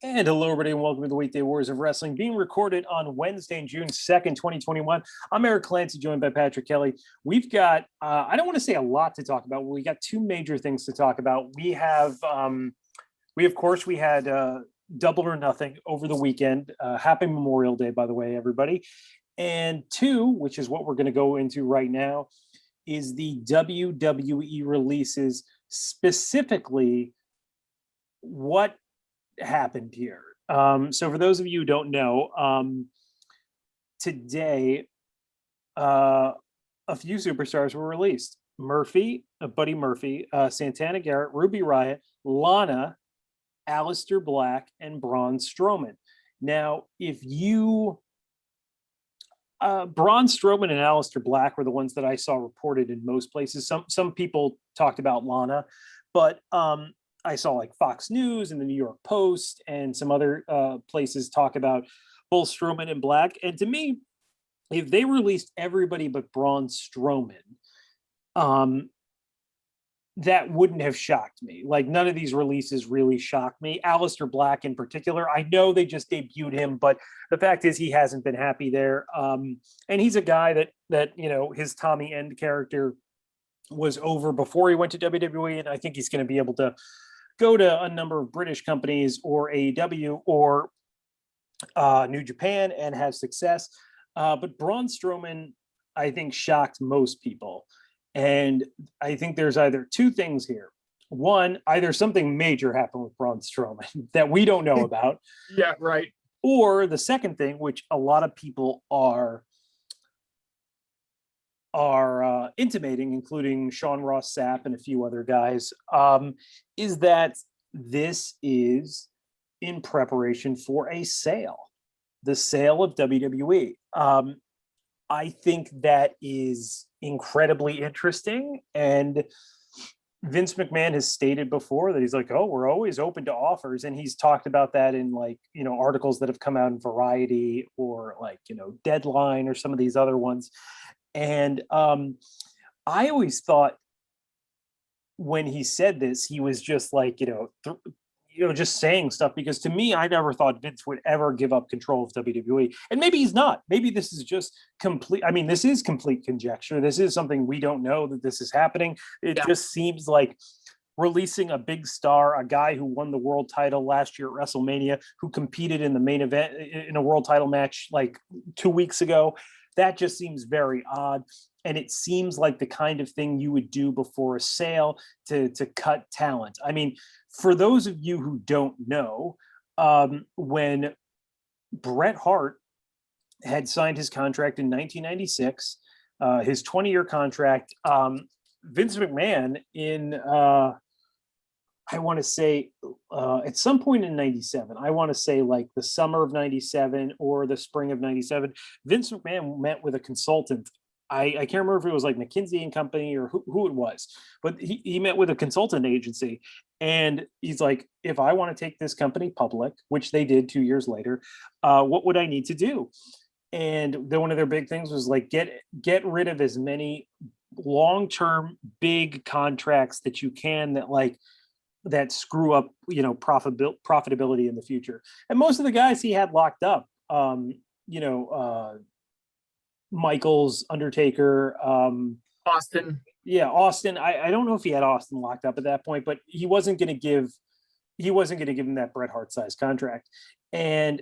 And hello, everybody, and welcome to the Weekday Warriors of Wrestling, being recorded on Wednesday, June 2nd, 2021. I'm Eric Clancy, joined by Patrick Kelly. We've got, I don't want to say a lot to talk about. We got two major things to talk about. We had Double or Nothing over the weekend. Happy Memorial Day, by the way, everybody. And two, which is what we're going to go into right now, is the WWE releases, specifically what happened here. So for those of you who don't know, today a few superstars were released. Buddy Murphy, Santana Garrett, Ruby Riott, Lana, Aleister Black, and Braun Strowman. Now, Braun Strowman and Aleister Black were the ones that I saw reported in most places. Some people talked about Lana, but I saw like Fox News and the New York Post and some other places talk about both Strowman and Black. And to me, if they released everybody but Braun Strowman, that wouldn't have shocked me. Like, none of these releases really shocked me. Aleister Black in particular, I know they just debuted him, but the fact is he hasn't been happy there. And he's a guy that his Tommy End character was over before he went to WWE, and I think he's going to be able to go to a number of British companies or AEW or New Japan and have success. But Braun Strowman, I think, shocked most people. And I think there's either two things here. One, either something major happened with Braun Strowman that we don't know about. Yeah, right. Or the second thing, which a lot of people are intimating, including Sean Ross Sapp and a few other guys, is that this is in preparation for a sale, the sale of WWE. I think that is incredibly interesting. And Vince McMahon has stated before that he's like, oh, we're always open to offers. And he's talked about that in articles that have come out in Variety or Deadline or some of these other ones. And I always thought when he said this, he was just just saying stuff, because to me, I never thought Vince would ever give up control of WWE. And maybe he's not. Maybe this is just complete. I mean, this is complete conjecture. This is something we don't know that this is happening. It just seems like releasing a big star, a guy who won the world title last year at WrestleMania, who competed in the main event in a world title match like 2 weeks ago. That just seems very odd. And it seems like the kind of thing you would do before a sale to cut talent. I mean, for those of you who don't know, when Bret Hart had signed his contract in 1996, his 20-year contract, Vince McMahon I want to say at some point in 97, I want to say like the summer of 97 or the spring of 97, Vince McMahon met with a consultant. I can't remember if it was like McKinsey and Company or who it was, but he met with a consultant agency, and he's like, if I want to take this company public, which they did 2 years later, what would I need to do? And one of their big things was like, get rid of as many long-term big contracts that you can that screw up, profitability in the future. And most of the guys he had locked up, Michaels, Undertaker, Austin. Yeah, Austin. I don't know if he had Austin locked up at that point, but he wasn't going to give him that Bret Hart size contract. And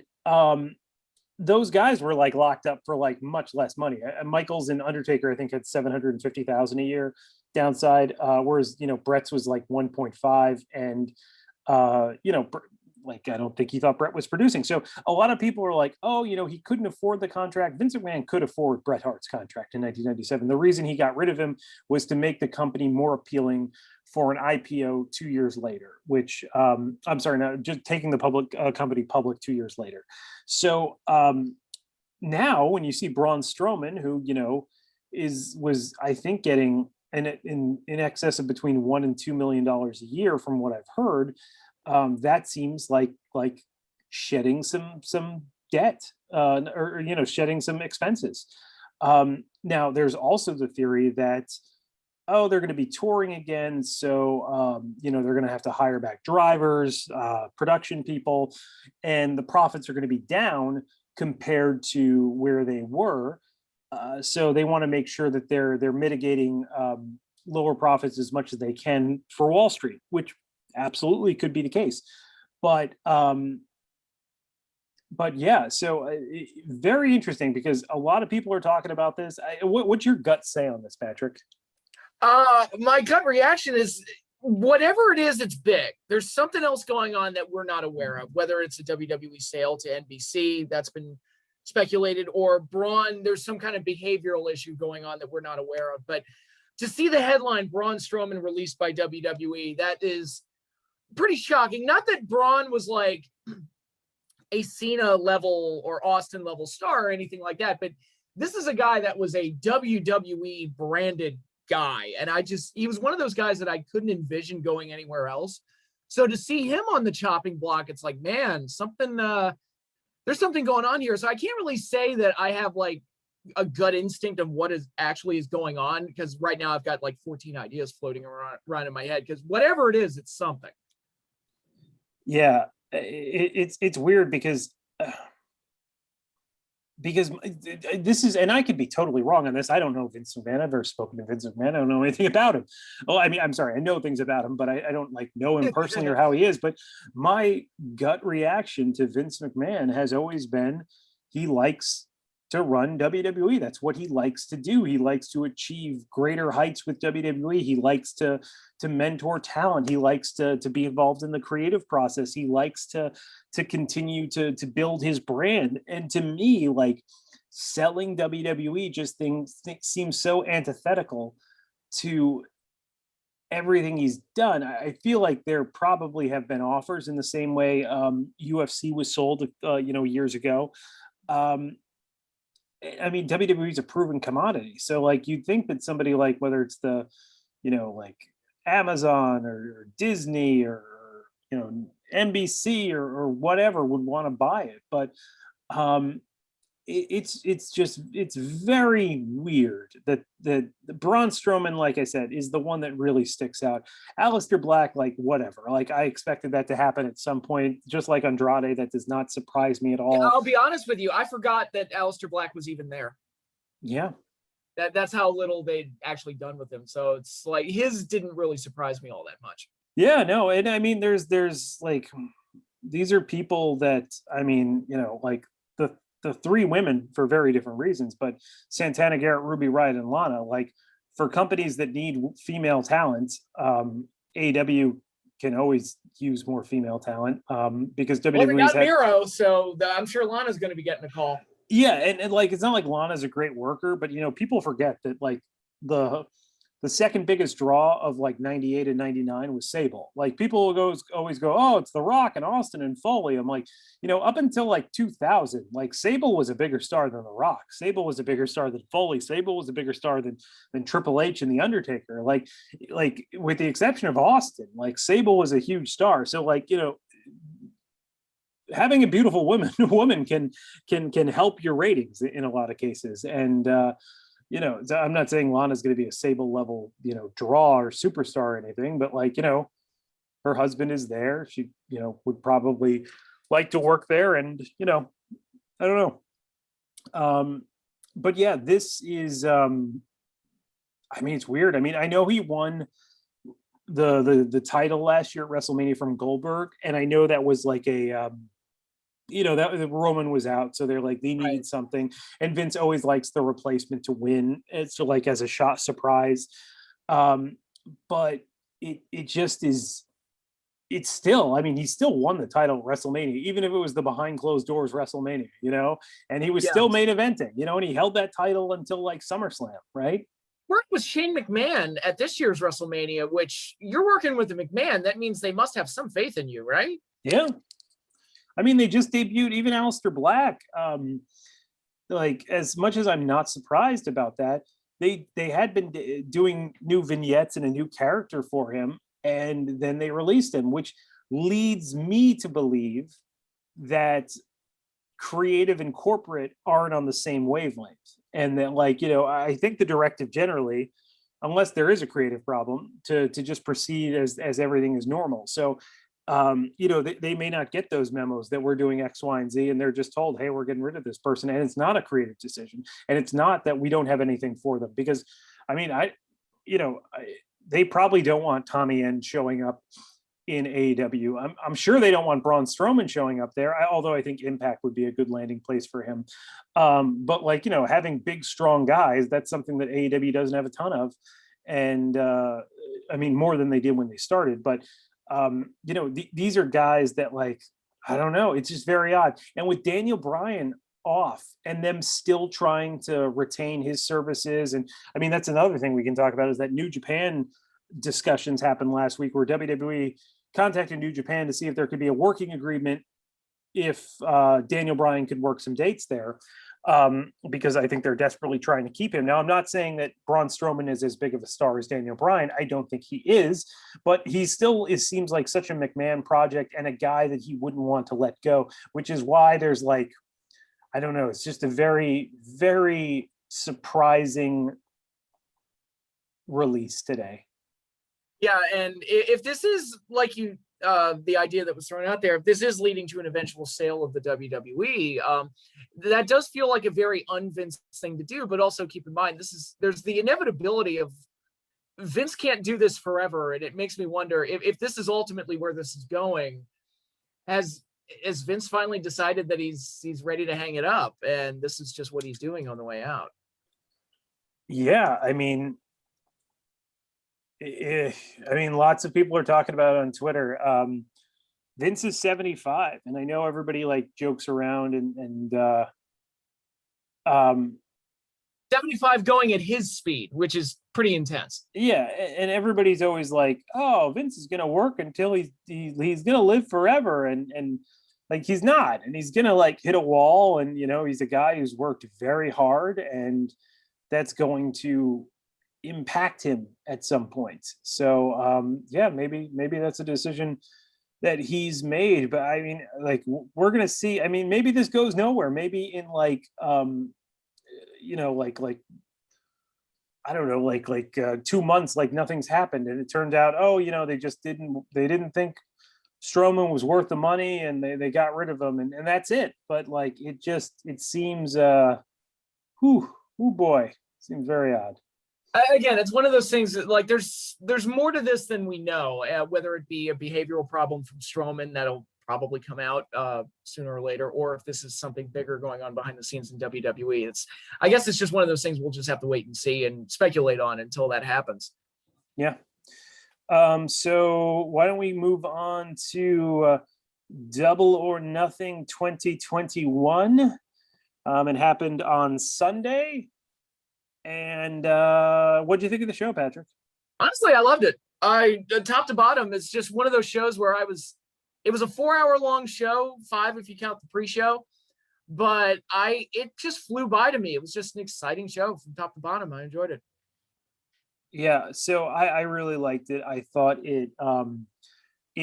those guys were like locked up for like much less money. Michaels and Undertaker, I think, had $750,000 a year downside, whereas Bret's was like 1.5, and I don't think he thought Bret was producing. So a lot of people were like, oh, he couldn't afford the contract. Vince McMahon could afford Bret Hart's contract in 1997. The reason he got rid of him was to make the company more appealing for an IPO 2 years later, which just taking the company public 2 years later. So now when you see Braun Strowman, who, was I think getting in excess of between $1 and $2 million a year from what I've heard, that seems like shedding some debt, or shedding some expenses. Now there's also the theory that oh, they're going to be touring again, so they're going to have to hire back drivers, production people, and the profits are going to be down compared to where they were. So they want to make sure that they're mitigating lower profits as much as they can for Wall Street, which absolutely could be the case. But yeah, so very interesting because a lot of people are talking about this. What's your gut say on this, Patrick? My gut reaction is whatever it is, it's big. There's something else going on that we're not aware of, whether it's a WWE sale to NBC that's been speculated, or Braun, there's some kind of behavioral issue going on that we're not aware of. But to see the headline, Braun Strowman released by WWE, that is pretty shocking. Not that Braun was like a Cena level or Austin level star or anything like that, but this is a guy that was a WWE branded guy. And he was one of those guys that I couldn't envision going anywhere else. So to see him on the chopping block, it's like, man, there's something going on here. So I can't really say that I have like a gut instinct of what is going on, because right now I've got like 14 ideas floating around in my head, because whatever it is, it's something. Yeah, it's weird because this is, and I could be totally wrong on this. I don't know Vince McMahon. I've never spoken to Vince McMahon. I don't know anything about him. Well, I mean, I'm sorry, I know things about him, but I don't like know him personally or how he is. But my gut reaction to Vince McMahon has always been he likes to run WWE. That's what he likes to do. He likes to achieve greater heights with WWE. He likes to mentor talent. He likes to be involved in the creative process. He likes to continue to build his brand. And to me, like, selling WWE just seems so antithetical to everything he's done. I feel like there probably have been offers in the same way UFC was sold years ago. I mean, WWE is a proven commodity. So like, you'd think that somebody like, whether it's the, like Amazon or Disney or, NBC or whatever would want to buy it. But it's very weird that Braun Strowman, like I said, is the one that really sticks out. Aleister Black, like, whatever. Like, I expected that to happen at some point, just like Andrade. That does not surprise me at all. I'll be honest with you, I forgot that Aleister Black was even there. Yeah. That's how little they'd actually done with him. So it's like his didn't really surprise me all that much. Yeah, no, and I mean, there's like, these are people that, I mean, like the three women for very different reasons, but Santana Garrett, Ruby Riott, and Lana, like, for companies that need female talent, AEW can always use more female talent because WWE's they got Miro, so I'm sure Lana's going to be getting a call. Yeah, and like, it's not like Lana's a great worker, but people forget that like the second biggest draw of like 98 and 99 was Sable. Like, people will always go, oh, it's The Rock and Austin and Foley. I'm like, up until like 2000, like, Sable was a bigger star than The Rock. Sable was a bigger star than Foley. Sable was a bigger star than Triple H and The Undertaker. Like with the exception of Austin, like, Sable was a huge star. So like, having a beautiful woman can help your ratings in a lot of cases. And I'm not saying Lana's going to be a Sable level, draw or superstar or anything, but like, her husband is there. She, would probably like to work there, and, I don't know. But yeah, this is, I mean, it's weird. I mean, I know he won the title last year at WrestleMania from Goldberg, and I know that was like a, that Roman was out, so they're like, they needed something, and Vince always likes the replacement to win. It's like as a shot surprise, but it just is. It's still, I mean, he still won the title at WrestleMania, even if it was the behind closed doors WrestleMania, and he was still main eventing, and he held that title until like SummerSlam, right? Worked with Shane McMahon at this year's WrestleMania, which you're working with the McMahon. That means they must have some faith in you, right? Yeah. I mean, they just debuted even Aleister Black. Like, as much as I'm not surprised about that, they had been doing new vignettes and a new character for him, and then they released him, which leads me to believe that creative and corporate aren't on the same wavelength. And that, like, I think the directive generally unless there is a creative problem, to just proceed as everything is normal. So they may not get those memos that we're doing X, Y, and Z, and they're just told, hey, we're getting rid of this person. And it's not a creative decision. And it's not that we don't have anything for them, because they probably don't want Tommy End showing up in AEW. I'm sure they don't want Braun Strowman showing up there, although I think Impact would be a good landing place for him. But having big, strong guys, that's something that AEW doesn't have a ton of. And more than they did when they started. But these are guys that, I don't know, it's just very odd. And with Daniel Bryan off and them still trying to retain his services, and that's another thing we can talk about, is that New Japan discussions happened last week where WWE contacted New Japan to see if there could be a working agreement if Daniel Bryan could work some dates there. Because I think they're desperately trying to keep him. Now, I'm not saying that Braun Strowman is as big of a star as Daniel Bryan. I don't think he is, but he still seems like such a McMahon project and a guy that he wouldn't want to let go, which is why there's I don't know, it's just a very, very surprising release today. Yeah, and if this is the idea that was thrown out there, if this is leading to an eventual sale of the WWE, that does feel like a very un-Vince thing to do. But also keep in mind, there's the inevitability of Vince can't do this forever, and it makes me wonder if this is ultimately where this is going. Has Vince finally decided that he's ready to hang it up, and this is just what he's doing on the way out? Yeah, lots of people are talking about it on Twitter. Vince is 75, and I know everybody jokes around and 75 going at his speed, which is pretty intense. Yeah, and everybody's always like, "Oh, Vince is gonna work until he's gonna live forever," and he's not, and he's gonna hit a wall, and he's a guy who's worked very hard, and that's going to impact him at some point. So maybe that's a decision that he's made. But we're gonna see. Maybe this goes nowhere. Maybe in I don't know, 2 months, nothing's happened, and it turned out, they didn't think Strowman was worth the money, and they got rid of him, and that's it. But it seems boy, seems very odd. Again, it's one of those things that there's more to this than we know, whether it be a behavioral problem from Strowman that'll probably come out sooner or later, or if this is something bigger going on behind the scenes in WWE. I guess it's just one of those things we'll just have to wait and see and speculate on until that happens. Yeah. So why don't we move on to Double or Nothing 2021? It happened on Sunday. And what do you think of the show, Patrick? Honestly, I loved it. Top to bottom, it's just one of those shows where it was a 4-hour long show, 5 if you count the pre-show, but it just flew by to me. It was just an exciting show from top to bottom. I enjoyed it. Yeah, so I really liked it. I thought it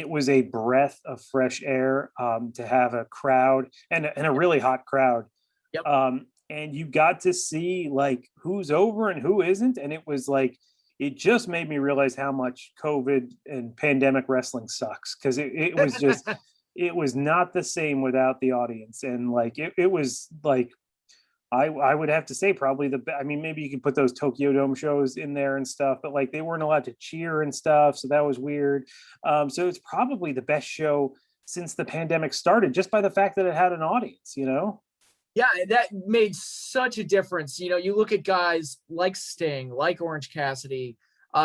was a breath of fresh air to have a crowd and a really hot crowd. Yep. And you got to see who's over and who isn't, and it was it just made me realize how much COVID and pandemic wrestling sucks, because it was just it was not the same without the audience. And it was I would have to say probably maybe you could put those Tokyo Dome shows in there and stuff, but they weren't allowed to cheer and stuff, so that was weird. So it's probably the best show since the pandemic started, just by the fact that it had an audience. Yeah, that made such a difference. You look at guys like Sting, like Orange Cassidy,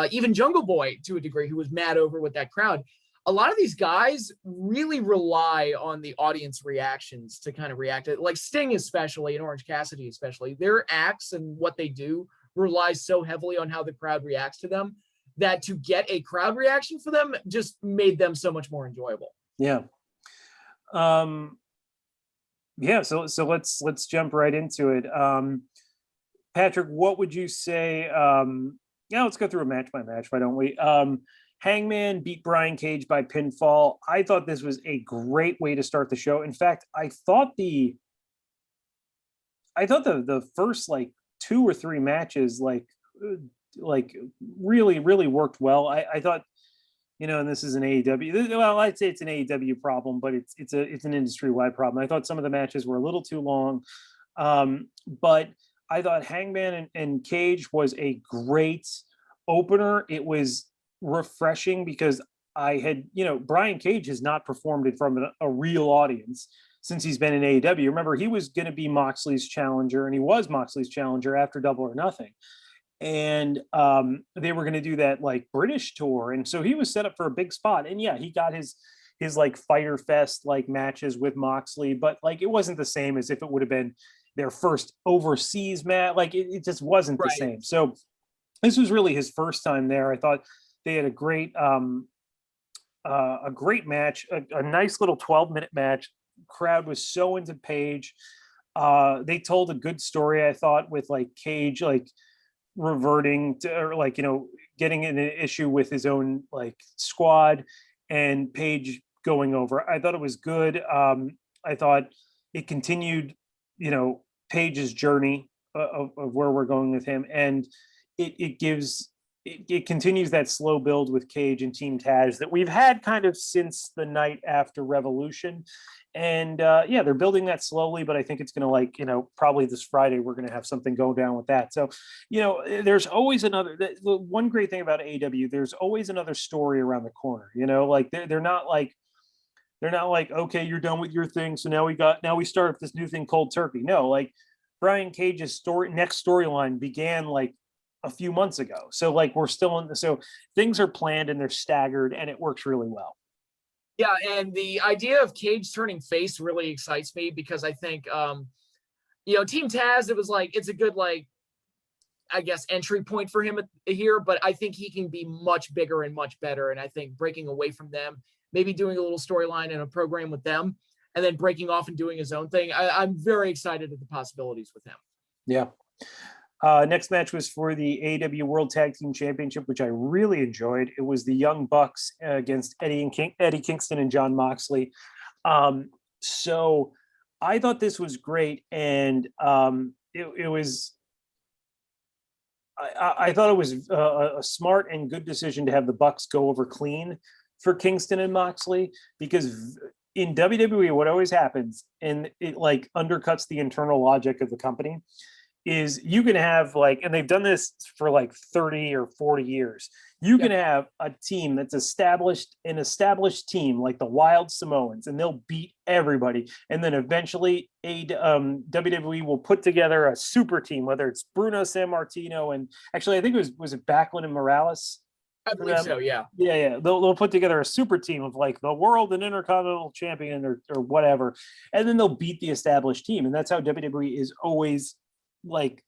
even Jungle Boy to a degree, who was mad over with that crowd. A lot of these guys really rely on the audience reactions to kind of react. Like Sting especially, and Orange Cassidy especially, their acts and what they do relies so heavily on how the crowd reacts to them, that to get a crowd reaction for them just made them so much more enjoyable. Yeah. So let's jump right into it. Patrick, what would you say? Let's go through a match by match. Why don't we? Hangman beat Brian Cage by pinfall. I thought this was a great way to start the show. In fact, I thought the first 2 or 3 matches like really, really worked well. I thought, and this is an AEW. Well, I'd say it's an AEW problem, but it's an industry wide problem. I thought some of the matches were a little too long, but I thought Hangman and Cage was a great opener. It was refreshing because I had, Brian Cage has not performed in front of a real audience since he's been in AEW. Remember, he was going to be Moxley's challenger, and he was Moxley's challenger after Double or Nothing. And they were going to do that like British tour, and so he was set up for a big spot. And yeah, he got his like Fighter Fest like matches with Moxley, but like it wasn't the same as if it would have been their first overseas match. Like it just wasn't the same. So this was really his first time there. I thought they had a great match, a nice little 12-minute match. Crowd was so into Page. They told a good story, I thought, with like Cage like reverting to, or like, getting in an issue with his own like squad, and Page going over. I thought it was good. I thought it continued, Page's journey of where we're going with him, and it continues that slow build with Cage and Team Taz that we've had kind of since the night after Revolution. And they're building that slowly, but I think it's going to like, probably this Friday, we're going to have something go down with that. So, there's always one great thing about AEW, there's always another story around the corner, like they're not like, okay, you're done with your thing, so now we start up this new thing cold turkey. No, like Brian Cage's next storyline began like a few months ago. So like we're still so things are planned and they're staggered, and it works really well. Yeah, and the idea of Cage turning face really excites me because I think, Team Taz, it was like, it's a good, like, I guess, entry point for him here, but I think he can be much bigger and much better. And I think breaking away from them, maybe doing a little storyline in a program with them, and then breaking off and doing his own thing. I'm very excited at the possibilities with him. Yeah. Next match was for the AEW World Tag Team Championship, which I really enjoyed. It was the Young Bucks against Eddie Kingston and Jon Moxley. So I thought this was great, and it was. I thought it was a smart and good decision to have the Bucks go over clean for Kingston and Moxley, because in WWE, what always happens, and it like undercuts the internal logic of the company, is you can have like, and they've done this for like 30 or 40 years. You can have a team that's an established team like the Wild Samoans, and they'll beat everybody. And then eventually WWE will put together a super team, whether it's Bruno Sammartino, and actually I think was it Backlund and Morales? I believe so, yeah. Yeah. They'll put together a super team of like the world and intercontinental champion or whatever. And then they'll beat the established team. And that's how WWE is always like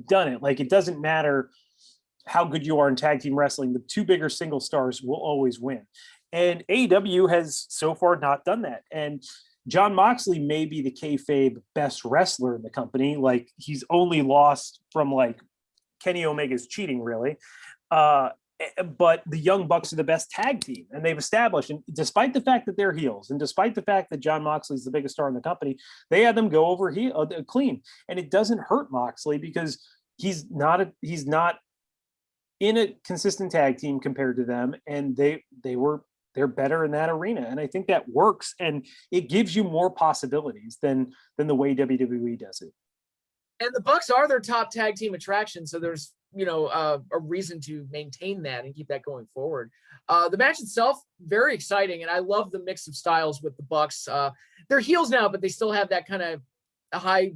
done it. Like it doesn't matter how good you are in tag team wrestling, the two bigger single stars will always win. And AEW has so far not done that. And Jon Moxley may be the kayfabe best wrestler in the company. Like he's only lost from like Kenny Omega's cheating, really. But the Young Bucks are the best tag team, and they've established, and despite the fact that they're heels, and despite the fact that Jon Moxley's the biggest star in the company, they had them go over clean, and it doesn't hurt Moxley because he's not in a consistent tag team compared to them, and they're better in that arena, and I think that works, and it gives you more possibilities than the way WWE does it. And the Bucks are their top tag team attraction, so there's a reason to maintain that and keep that going forward. The match itself, very exciting, and I love the mix of styles with the Bucks. They're heels now, but they still have that kind of high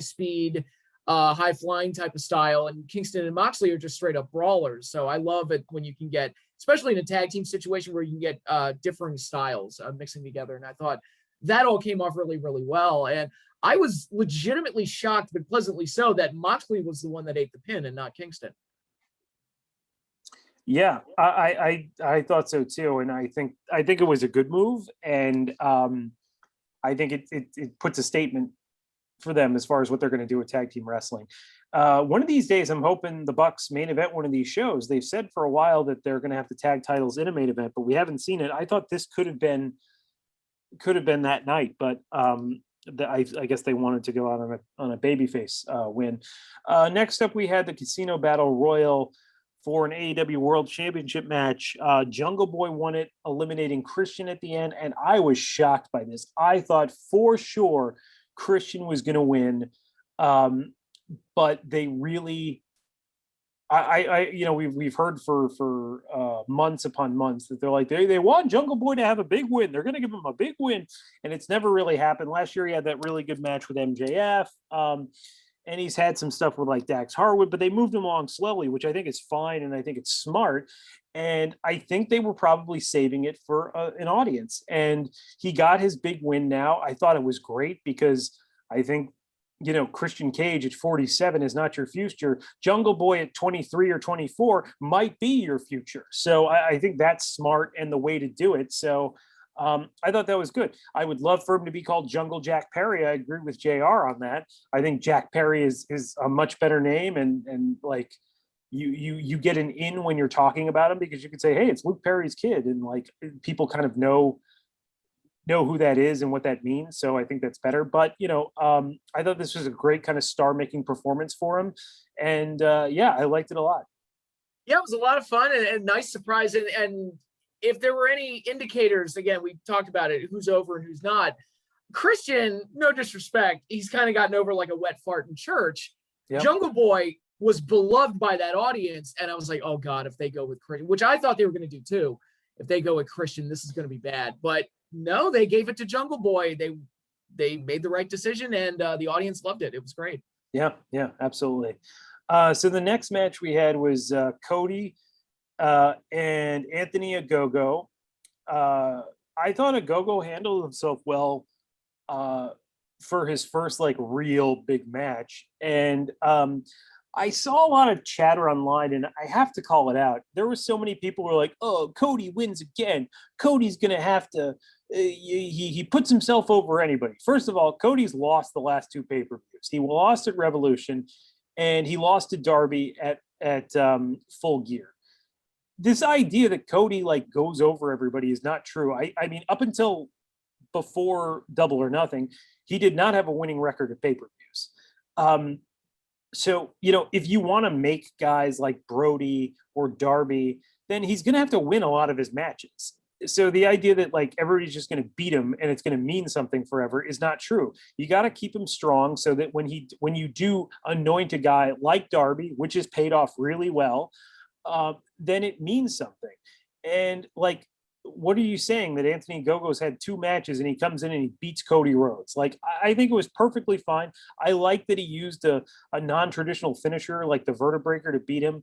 speed, high flying type of style. And Kingston and Moxley are just straight up brawlers. So I love it when you can get, especially in a tag team situation where you can get differing styles mixing together. And I thought that all came off really, really well. And I was legitimately shocked, but pleasantly so, that Moxley was the one that ate the pin and not Kingston. Yeah, I thought so too, and I think it was a good move, and I think it puts a statement for them as far as what they're going to do with tag team wrestling. One of these days, I'm hoping the Bucks main event one of these shows. They've said for a while that they're going to have the tag titles in a main event, but we haven't seen it. I thought this could have been that night, but I guess they wanted to go out on a babyface win. Next up, we had the Casino Battle Royal for an AEW World Championship match. Jungle Boy won it, eliminating Christian at the end, and I was shocked by this. I thought for sure Christian was going to win, but they really. We've heard for months upon months that they're like they want Jungle Boy to have a big win. They're going to give him a big win, and it's never really happened. Last year he had that really good match with MJF, and he's had some stuff with like Dax Harwood, but they moved him along slowly, which I think is fine, and I think it's smart. And I think they were probably saving it for an audience, and he got his big win now. I thought it was great because I think Christian Cage at 47 is not your future. Jungle Boy at 23 or 24 might be your future. So I think that's smart and the way to do it. So I thought that was good. I would love for him to be called Jungle Jack Perry. I agree with JR on that. I think Jack Perry is a much better name, and like you get an in when you're talking about him, because you could say, hey, it's Luke Perry's kid, and like people kind of know who that is and what that means. So I think that's better. But I thought this was a great kind of star-making performance for him, and I liked it a lot. Yeah, it was a lot of fun and a nice surprise. And if there were any indicators, again, we talked about it, who's over and who's not. Christian, no disrespect, he's kind of gotten over like a wet fart in church. Yep. Jungle Boy was beloved by that audience, and I was like, oh God, if they go with Christian, which I thought they were going to do too. If they go with Christian, this is going to be bad. But no, they gave it to Jungle Boy. They made the right decision, and the audience loved it. It was great. Yeah, absolutely. So the next match we had was Cody and Anthony Ogogo. I thought Ogogo handled himself well for his first like real big match, and I saw a lot of chatter online, and I have to call it out. There were so many people who were like, oh, Cody wins again. Cody's going to have to, he puts himself over anybody. First of all, Cody's lost the last two pay-per-views. He lost at Revolution, and he lost to Darby at Full Gear. This idea that Cody like goes over everybody is not true. I mean, up until before Double or Nothing, he did not have a winning record at pay-per-views. So, if you want to make guys like Brody or Darby, then he's going to have to win a lot of his matches. So the idea that like everybody's just going to beat him and it's going to mean something forever is not true. You got to keep him strong so that when you do anoint a guy like Darby, which is paid off really well, then it means something. And like, what are you saying that Anthony Ogogo's had two matches and he comes in and he beats Cody Rhodes? Like, I think it was perfectly fine. I like that he used a non-traditional finisher like the Vertebreaker to beat him.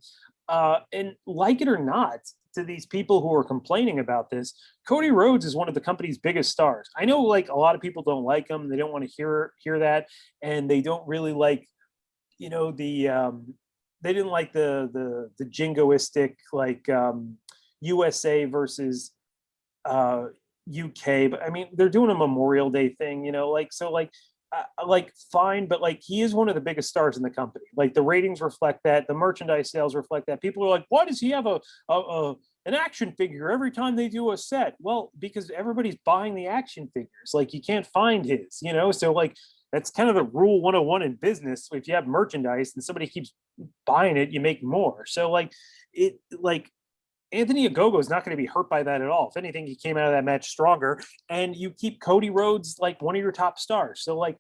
And like it or not, to these people who are complaining about this, Cody Rhodes is one of the company's biggest stars. I know like a lot of people don't like him. They don't want to hear that. And they don't really like, they didn't like the jingoistic, like USA versus UK, but I mean, they're doing a Memorial Day thing, fine, but like he is one of the biggest stars in the company. Like the ratings reflect that, the merchandise sales reflect that. People are like, why does he have an action figure every time they do a set? Well, because everybody's buying the action figures. Like you can't find his, so like that's kind of the rule 101 in business. If you have merchandise and somebody keeps buying it, you make more. So Anthony Ogogo is not going to be hurt by that at all. If anything, he came out of that match stronger, and you keep Cody Rhodes like one of your top stars. So like,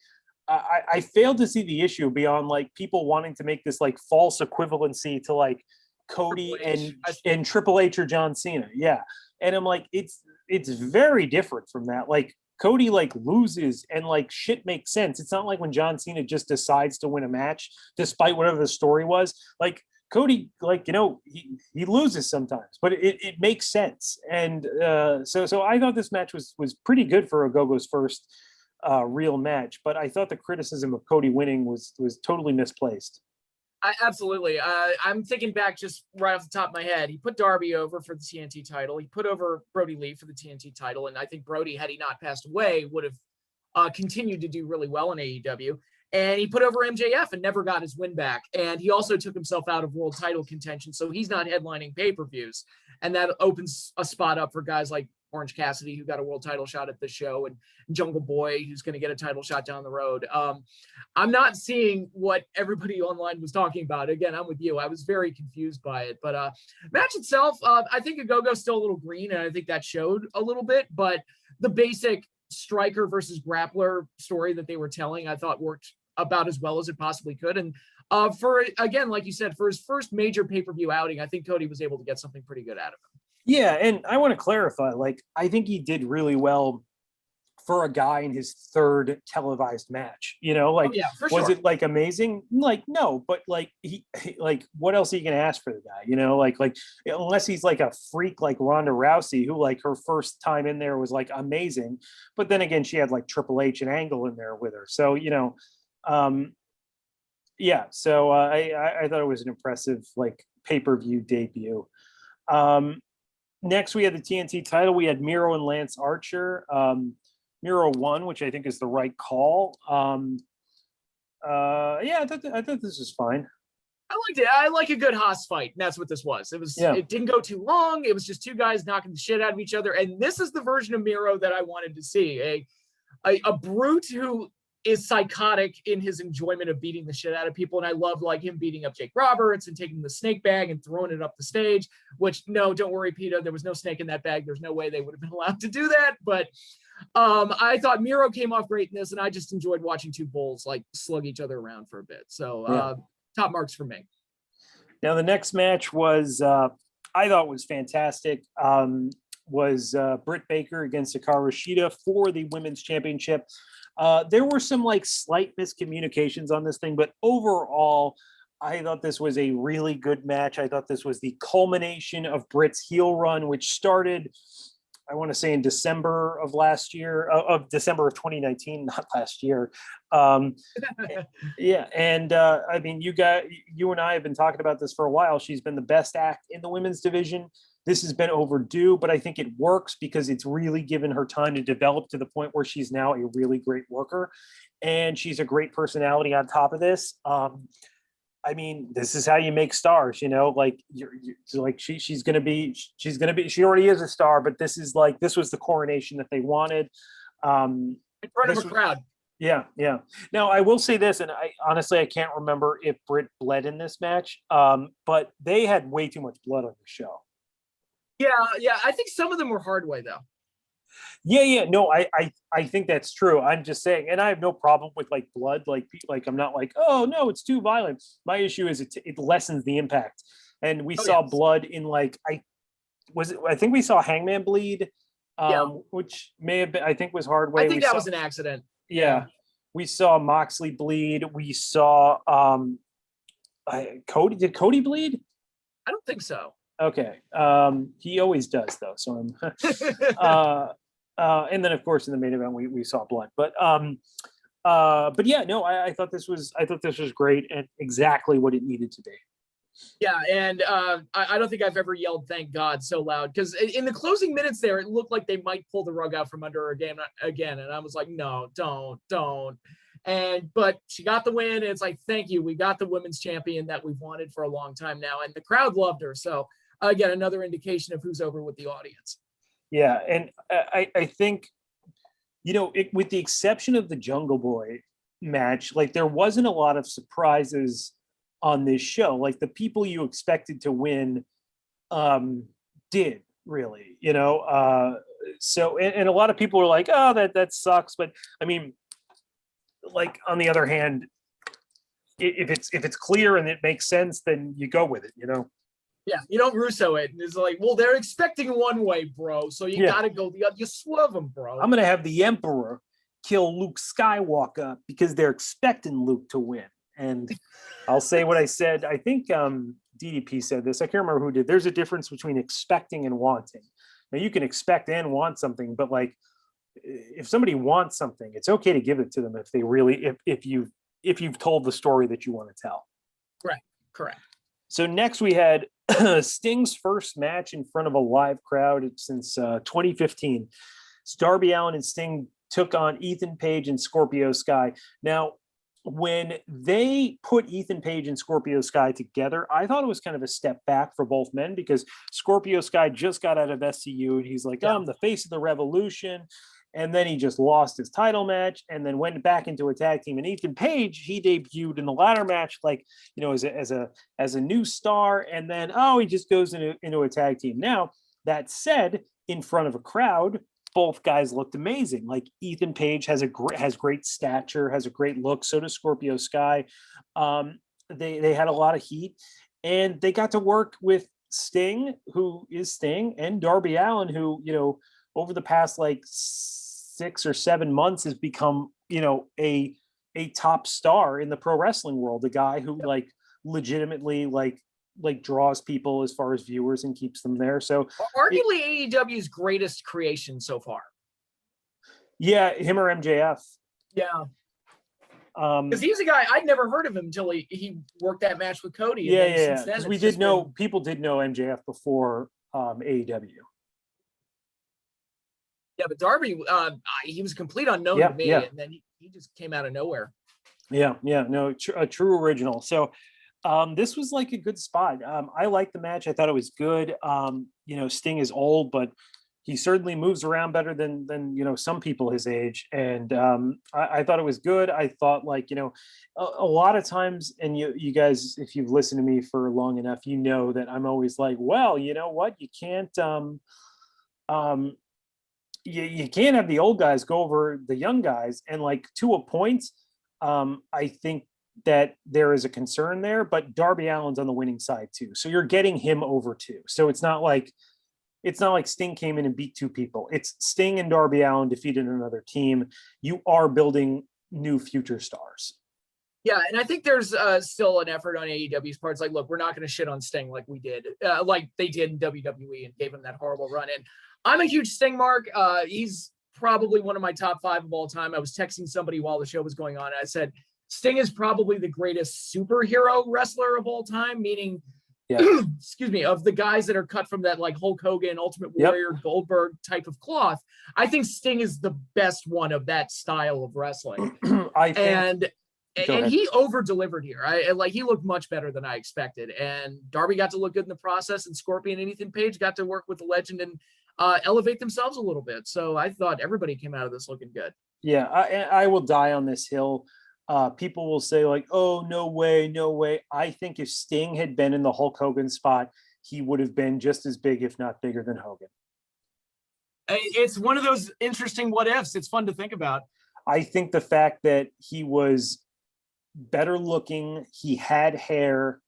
I failed to see the issue beyond like people wanting to make this like false equivalency to like Cody and Triple H or John Cena. Yeah. And I'm like, it's very different from that. Like Cody like loses and like shit makes sense. It's not like when John Cena just decides to win a match despite whatever the story was. Like Cody, he loses sometimes, but it makes sense. And so I thought this match was pretty good for Ogogo's first real match, but I thought the criticism of Cody winning was totally misplaced. Absolutely. I'm thinking back just right off the top of my head. He put Darby over for the TNT title. He put over Brody Lee for the TNT title. And I think Brody, had he not passed away, would have continued to do really well in AEW. And he put over MJF and never got his win back. And he also took himself out of world title contention. So he's not headlining pay-per-views. And that opens a spot up for guys like Orange Cassidy, who got a world title shot at the show, and Jungle Boy, who's going to get a title shot down the road. I'm not seeing what everybody online was talking about. Again, I'm with you. I was very confused by it, but match itself, I think Ogogo's still a little green, and I think that showed a little bit, but the basic striker versus grappler story that they were telling, I thought worked about as well as it possibly could. And for, again, like you said, for his first major pay-per-view outing, I think Cody was able to get something pretty good out of him. Yeah, and I want to clarify, like, I think he did really well for a guy in his third televised match, like, yeah, for was sure. it like amazing? Like, no, but like he like, what else are you gonna ask for the guy? Like unless he's like a freak like Ronda Rousey, who like her first time in there was like amazing, but then again, she had like Triple H and Angle in there with her. So, yeah, so I thought it was an impressive like pay-per-view debut. Next we had the TNT title. We had Miro and Lance Archer. Miro won, which I think is the right call. Yeah, I thought this was fine. I liked it. I like a good Haas fight, and that's what this was. It didn't go too long. It was just two guys knocking the shit out of each other, and this is the version of Miro that I wanted to see. A brute who is psychotic in his enjoyment of beating the shit out of people. And I love like him beating up Jake Roberts and taking the snake bag and throwing it up the stage, which no, don't worry, Peter, there was no snake in that bag. There's no way they would have been allowed to do that. But I thought Miro came off great in this, and I just enjoyed watching two bulls like slug each other around for a bit. So top marks for me. Now the next match was, I thought was fantastic. Was Britt Baker against Hikaru Shida for the women's championship. There were some like slight miscommunications on this thing, but overall, I thought this was a really good match. I thought this was the culmination of Britt's heel run, which started, I want to say, in December of last year, of December of 2019, not last year. Yeah, and I mean, you and I have been talking about this for a while. She's been the best act in the women's division. This has been overdue, but I think it works because it's really given her time to develop to the point where she's now a really great worker, and she's a great personality on top of this. I mean, this is how you make stars, like she's going to be, she already is a star, but this was the coronation that they wanted. In front of a crowd. Yeah. Now I will say this, and I honestly, I can't remember if Britt bled in this match, but they had way too much blood on the show. Yeah. I think some of them were hard way though. Yeah. No, I think that's true. I'm just saying, and I have no problem with like blood. Like I'm not like, oh no, it's too violent. My issue is it lessens the impact. And we saw blood in like, I think we saw Hangman bleed, which may have been, I think was hard way. I think that was an accident. Yeah. We saw Moxley bleed. We saw Cody. Did Cody bleed? I don't think so. Okay. He always does though. So I'm and then of course in the main event we saw blood. But yeah, no, I thought this was great and exactly what it needed to be. Yeah, and I don't think I've ever yelled "Thank God" so loud, because in the closing minutes there, it looked like they might pull the rug out from under her again, and I was like, no, don't. But she got the win, and it's like, thank you, we got the women's champion that we've wanted for a long time now, and the crowd loved her. So again, another indication of who's over with the audience. Yeah, and I think, with the exception of the Jungle Boy match, like there wasn't a lot of surprises on this show. Like the people you expected to win did really, so and a lot of people were like, oh, that sucks. But I mean, like on the other hand, if it's clear and it makes sense, then you go with it, Yeah, you don't Russo it. And it's like, well, they're expecting one way, bro. So you gotta go the other. You swerve them, bro. I'm gonna have the Emperor kill Luke Skywalker because they're expecting Luke to win. And I'll say what I said. I think DDP said this. I can't remember who did. There's a difference between expecting and wanting. Now you can expect and want something, but like if somebody wants something, it's okay to give it to them if they really, if you've told the story that you want to tell. Right. Correct. So next we had Sting's first match in front of a live crowd since 2015. Darby Allin and Sting took on Ethan Page and Scorpio Sky. Now, when they put Ethan Page and Scorpio Sky together, I thought it was kind of a step back for both men because Scorpio Sky just got out of SCU and he's like, oh, I'm the face of the revolution. And then he just lost his title match and then went back into a tag team. And Ethan Page, he debuted in the ladder match, like, you know, as a new star. And then, he just goes into a tag team. Now, that said, in front of a crowd, both guys looked amazing. Like Ethan Page has great stature, has a great look. So does Scorpio Sky. They had a lot of heat, and they got to work with Sting, who is Sting, and Darby Allin, who, you know, over the past like 6 or 7 months has become, you know, a top star in the pro wrestling world. A guy who like legitimately like draws people as far as viewers and keeps them there. So arguably AEW's greatest creation so far. Yeah, him or MJF. Yeah. Because he's a guy I'd never heard of him until he worked that match with Cody. Yeah. Because we did know people did know MJF before AEW. Yeah, but Darby, he was a complete unknown to me, and then he just came out of nowhere. Yeah, no, a true original. So this was like a good spot. I liked the match. I thought it was good. You know, Sting is old, but he certainly moves around better than you know some people his age. And I thought it was good. I thought, like, you know, a lot of times, and you guys, if you've listened to me for long enough, you know that I'm always like, well, you know what, you can't you can't have the old guys go over the young guys. And like to a point, I think that there is a concern there, but Darby Allin's on the winning side too. So you're getting him over too. So it's not like Sting came in and beat 2 people. It's Sting and Darby Allin defeated another team. You are building new future stars. Yeah, and I think there's still an effort on AEW's part. It's like, look, we're not going to shit on Sting like we did, like they did in WWE and gave him that horrible run. And I'm a huge Sting mark. He's probably one of my top 5 of all time. I was texting somebody while the show was going on, and I said, Sting is probably the greatest superhero wrestler of all time, meaning, excuse me, of the guys that are cut from that like Hulk Hogan, Ultimate Warrior, Goldberg type of cloth. I think Sting is the best one of that style of wrestling. And he over-delivered here. He looked much better than I expected. And Darby got to look good in the process, and Scorpion and Ethan Page got to work with the legend and elevate themselves a little bit. So I thought everybody came out of this looking good. Yeah, I will die on this hill. People will say like, oh, no way. I think if Sting had been in the Hulk Hogan spot, he would have been just as big, if not bigger than Hogan. It's one of those interesting what ifs. It's fun to think about. I think the fact that he was better looking, he had hair,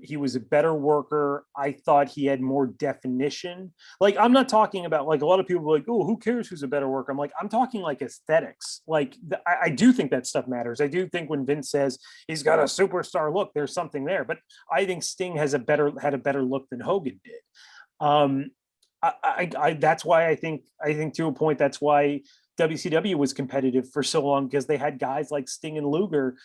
he was a better worker. I thought he had more definition. Like, I'm not talking about, like, a lot of people are like, oh, who cares who's a better worker? I'm like, I'm talking like aesthetics. Like, I do think that stuff matters. I do think when Vince says he's got a superstar look, there's something there. But I think Sting had a better look than Hogan did. That's why I think to a point, that's why WCW was competitive for so long, because they had guys like Sting and Luger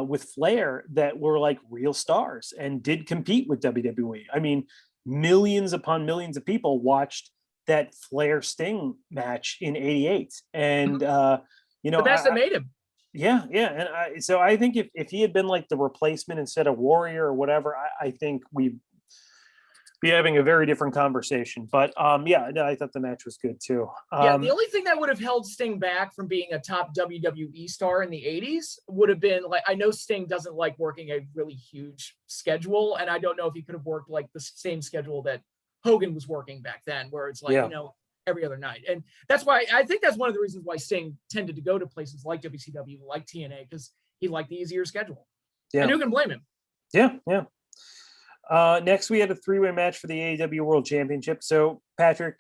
with Flair that were like real stars and did compete with WWE. I mean, millions upon millions of people watched that Flair Sting match in '88, and you know, the best that made him. Yeah, and so I think if he had been like the replacement instead of Warrior or whatever, I think we'd be having a very different conversation. But I thought the match was good too. The only thing that would have held Sting back from being a top WWE star in the 80s would have been, like, I know Sting doesn't like working a really huge schedule, and I don't know if he could have worked like the same schedule that Hogan was working back then, where it's like, you know, every other night. And that's why I think that's one of the reasons why Sting tended to go to places like WCW, like TNA, because he liked the easier schedule. And who can blame him? Yeah. Next, we had a 3-way match for the AEW World Championship. So, Patrick,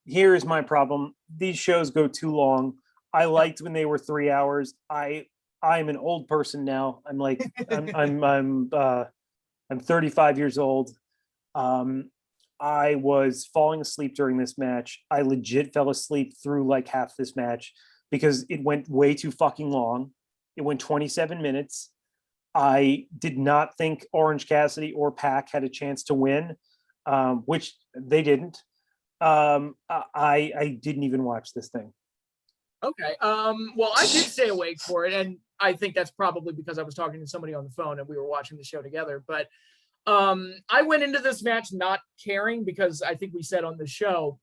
here is my problem. These shows go too long. I liked when they were 3 hours. I'm an old person now. I'm like, I'm 35 years old. I was falling asleep during this match. I legit fell asleep through like half this match because it went way too fucking long. It went 27 minutes. I did not think Orange Cassidy or Pac had a chance to win, which they didn't. I didn't even watch this thing. Okay. Well, I did stay awake for it, and I think that's probably because I was talking to somebody on the phone and we were watching the show together. But I went into this match not caring because I think we said on the show,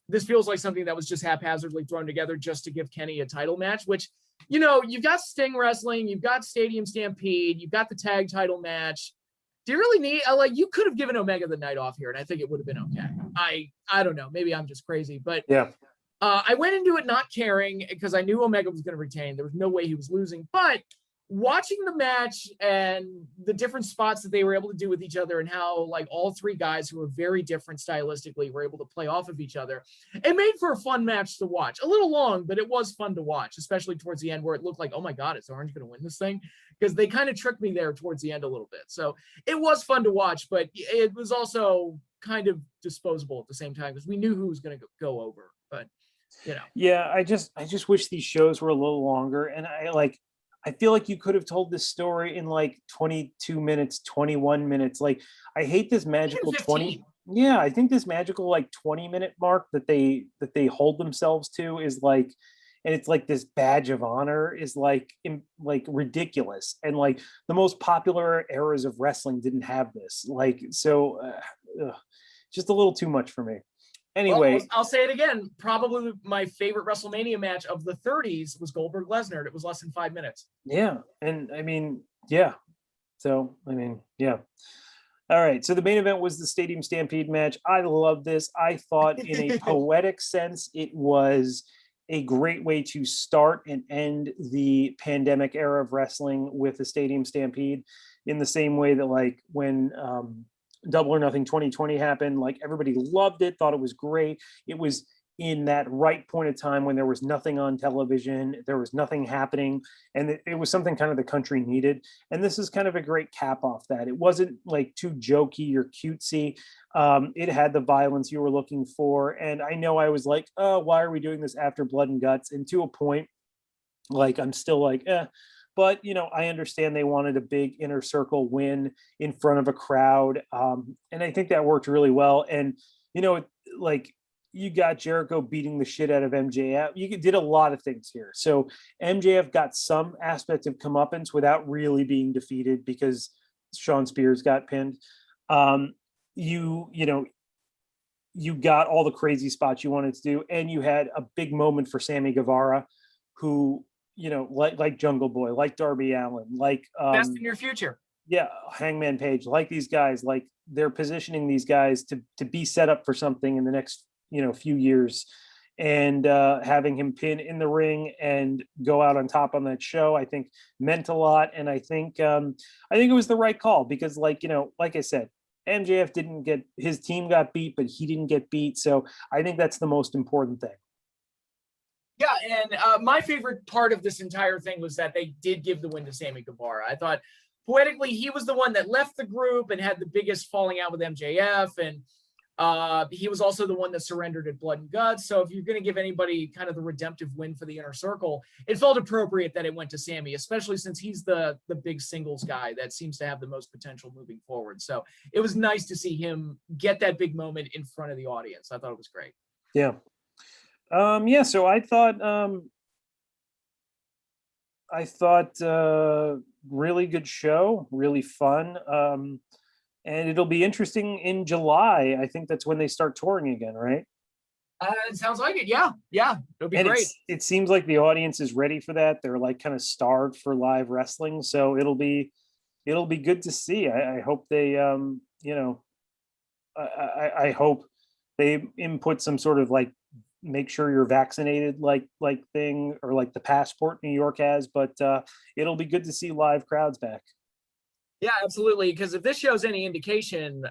this feels like something that was just haphazardly thrown together just to give Kenny a title match, which, you know, you've got Sting wrestling, you've got Stadium Stampede, you've got the tag title match. Do you really need, like, you could have given Omega the night off here and I think it would have been okay. I don't know. Maybe I'm just crazy, but Yeah. I went into it not caring because I knew Omega was going to retain. There was no way he was losing, but watching the match and the different spots that they were able to do with each other and how like all three guys who were very different stylistically were able to play off of each other, it made for a fun match to watch. A little long, but it was fun to watch, especially towards the end where it looked like, oh my God, is Orange going to win this thing? Because they kind of tricked me there towards the end a little bit. So it was fun to watch, but it was also kind of disposable at the same time because we knew who was going to go over, but you know. Yeah, I just wish these shows were a little longer. And I feel like you could have told this story in like 22 minutes, 21 minutes. Like, I hate this magical 20. Yeah, I think this magical like 20-minute mark that they hold themselves to is like, and it's like this badge of honor is like ridiculous. And like the most popular eras of wrestling didn't have this. Like, so just a little too much for me. Anyway, well, I'll say it again. Probably my favorite WrestleMania match of the 30s was Goldberg Lesnar. It was less than 5 minutes. Yeah. And I mean, yeah. So, I mean, yeah. All right. So the main event was the Stadium Stampede match. I love this. I thought in a poetic sense, it was a great way to start and end the pandemic era of wrestling with the Stadium Stampede in the same way that like when, Double or Nothing 2020 happened, like everybody loved it, thought it was great. It was in that right point of time when there was nothing on television, there was nothing happening, and it was something kind of the country needed. And this is kind of a great cap off that. It wasn't like too jokey or cutesy. It had the violence you were looking for. And I know I was like, oh, why are we doing this after Blood and Guts? And to a point, like I'm still like, but you know, I understand they wanted a big inner circle win in front of a crowd, and I think that worked really well. And you know, like you got Jericho beating the shit out of MJF. You did a lot of things here. So MJF got some aspect of comeuppance without really being defeated because Sean Spears got pinned. You know, you got all the crazy spots you wanted to do, and you had a big moment for Sammy Guevara, who, you know, like Jungle Boy, like Darby Allin, like best in your future. Yeah, Hangman Page, like these guys, like they're positioning these guys to be set up for something in the next, you know, few years. And having him pin in the ring and go out on top on that show, I think meant a lot. And I think it was the right call because, like, you know, like I said, MJF didn't get, his team got beat, but he didn't get beat. So I think that's the most important thing. Yeah, and my favorite part of this entire thing was that they did give the win to Sammy Guevara. I thought poetically he was the one that left the group and had the biggest falling out with MJF, and he was also the one that surrendered at Blood and Guts. So if you're going to give anybody kind of the redemptive win for the inner circle, it felt appropriate that it went to Sammy, especially since he's the big singles guy that seems to have the most potential moving forward. So it was nice to see him get that big moment in front of the audience. I thought it was great. Yeah. Yeah, so I thought really good show, really fun. And it'll be interesting in July. I think that's when they start touring again, right? It sounds like it. Yeah. It'll be great. It seems like the audience is ready for that. They're like kind of starved for live wrestling. So it'll be good to see. I hope they, you know, I hope they input some sort of like, make sure you're vaccinated like thing, or like the passport New York has, but it'll be good to see live crowds back. Yeah, absolutely. Because if this shows any indication,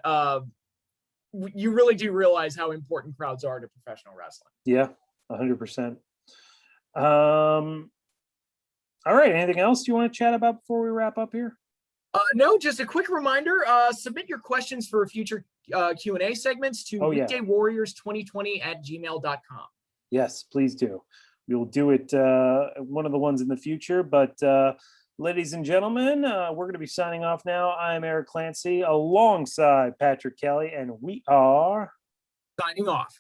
you really do realize how important crowds are to professional wrestling. Yeah, 100%. All right. Anything else you want to chat about before we wrap up here? No, just a quick reminder, submit your questions for future Q&A segments to Weekday Warriors 2020@gmail.com. Yes, please do. We will do it one of the ones in the future, but ladies and gentlemen, we're going to be signing off now. I'm Eric Clancy alongside Patrick Kelly, and we are signing off.